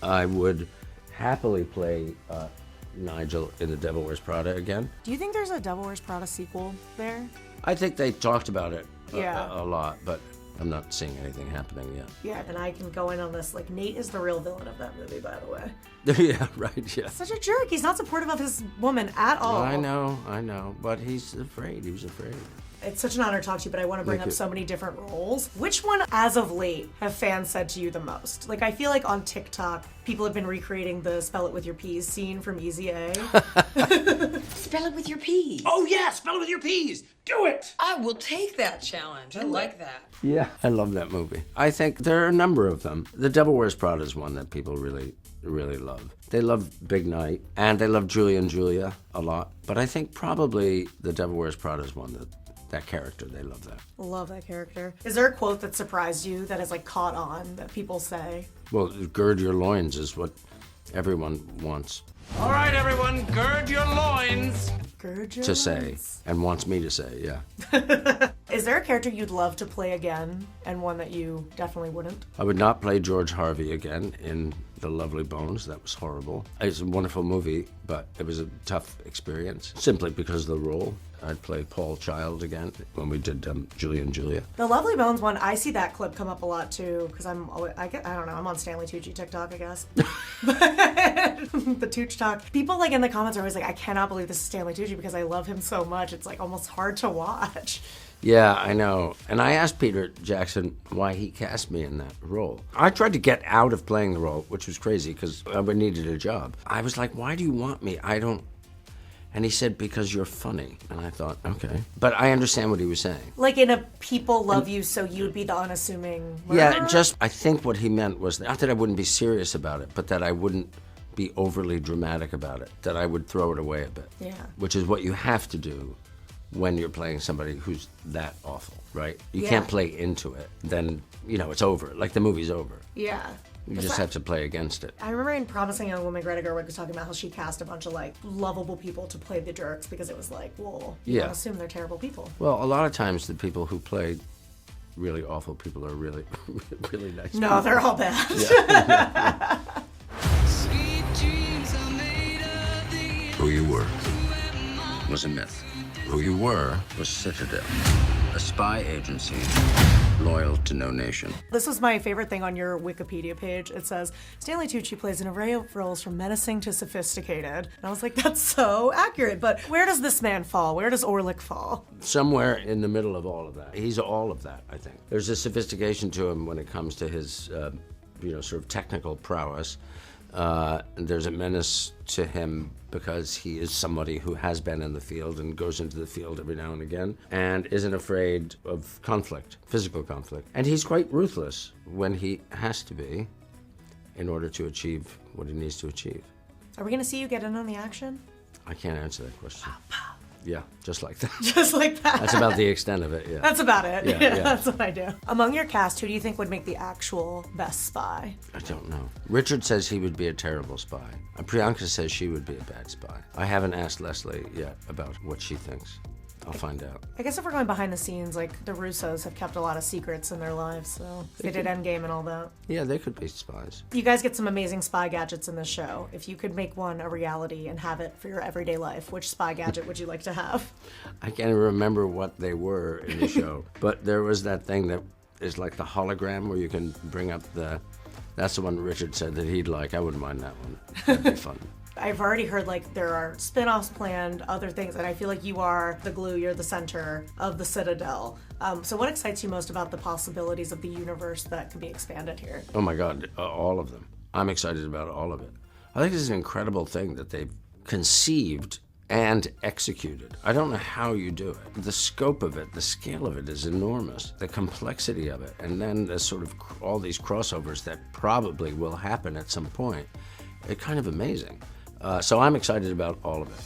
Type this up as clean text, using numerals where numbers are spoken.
I would happily play Nigel in The Devil Wears Prada again. Do you think there's a Devil Wears Prada sequel there? I think they talked about it Yeah. a lot, but I'm not seeing anything happening yet. Yeah, and I can go in on this. Like, Nate is the real villain of that movie, by the way. Yeah, right, yeah. Such a jerk. He's not supportive of his woman at all. I know, but he's afraid. He was afraid. It's such an honor to talk to you, but I want to bring up so many different roles. Which one, as of late, have fans said to you the most? Like, I feel like on TikTok, people have been recreating the spell it with your P's scene from Easy A. Spell it with your P's. Oh, yeah, spell it with your P's. Do it. I will take that challenge. I like that. Yeah, I love that movie. I think there are a number of them. The Devil Wears Prada is one that people really love. They love Big Night, and they love Julie and Julia a lot. But I think probably The Devil Wears Prada is one that character, they love that. Love that character. Is there a quote that surprised you that has, like, caught on that people say? Well, gird your loins is what everyone wants. All right, everyone, gird your loins. Gird your To say, loins. and wants me to say, yeah. Is there a character you'd love to play again, and one that you definitely wouldn't? I would not play George Harvey again in The Lovely Bones. That was horrible. It's a wonderful movie, but it was a tough experience, simply because of the role. I'd play Paul Child again when we did Julie and Julia. The Lovely Bones one, I see that clip come up a lot too, because I don't know, I'm on Stanley Tucci TikTok, I guess. The Tucci talk. People, like, in the comments are always like, I cannot believe this is Stanley Tucci because I love him so much. It's, like, almost hard to watch. Yeah, I know. And I asked Peter Jackson why he cast me in that role. I tried to get out of playing the role, which was crazy because I needed a job. I was like, why do you want me? And he said, because you're funny. And I thought, okay. But I understand what he was saying. Like in a people love you, so you'd be the unassuming murderer? Yeah, I think what he meant was not that I wouldn't be serious about it, but that I wouldn't be overly dramatic about it, that I would throw it away a bit. Yeah. Which is what you have to do when you're playing somebody who's that awful, right? You Yeah. can't play into it. Then, it's over. Like the movie's over. Yeah. You just have to play against it. I remember in Promising Young Woman, Greta Gerwig was talking about how she cast a bunch of, like, lovable people to play the jerks because it was like, well, you Yeah. don't assume they're terrible people. Well, a lot of times the people who play really awful people are really, really nice No, people. they're all bad. Who you were was a myth. Who you were was Citadel, a spy agency loyal to no nation. This was my favorite thing on your Wikipedia page. It says, Stanley Tucci plays an array of roles from menacing to sophisticated. And I was like, that's so accurate. But where does this man fall? Where does Orlick fall? Somewhere in the middle of all of that. He's all of that, I think. There's a sophistication to him when it comes to his, sort of technical prowess. There's a menace to him because he is somebody who has been in the field and goes into the field every now and again and isn't afraid of conflict, physical conflict. And he's quite ruthless when he has to be in order to achieve what he needs to achieve. Are we going to see you get in on the action? I can't answer that question. Yeah, just like that. Just like that. That's about the extent of it, yeah. That's about it. Yeah. That's what I do. Among your cast, who do you think would make the actual best spy? I don't know. Richard says he would be a terrible spy. Priyanka says she would be a bad spy. I haven't asked Leslie yet about what she thinks. I'll find out. I guess if we're going behind the scenes, like, the Russos have kept a lot of secrets in their lives, so they did Endgame and all that. Yeah, they could be spies. You guys get some amazing spy gadgets in this show. If you could make one a reality and have it for your everyday life, which spy gadget would you like to have? I can't remember what they were in the show, but there was that thing that is like the hologram where you can bring up that's the one Richard said that he'd like. I wouldn't mind that one. That'd be fun. I've already heard, like, there are spin-offs planned, other things, and I feel like you are the glue, you're the center of the Citadel. So what excites you most about the possibilities of the universe that can be expanded here? Oh my God, all of them. I'm excited about all of it. I think it's an incredible thing that they've conceived and executed. I don't know how you do it. The scope of it, the scale of it is enormous. The complexity of it, and then the sort of all these crossovers that probably will happen at some point. It's kind of amazing. So I'm excited about all of it.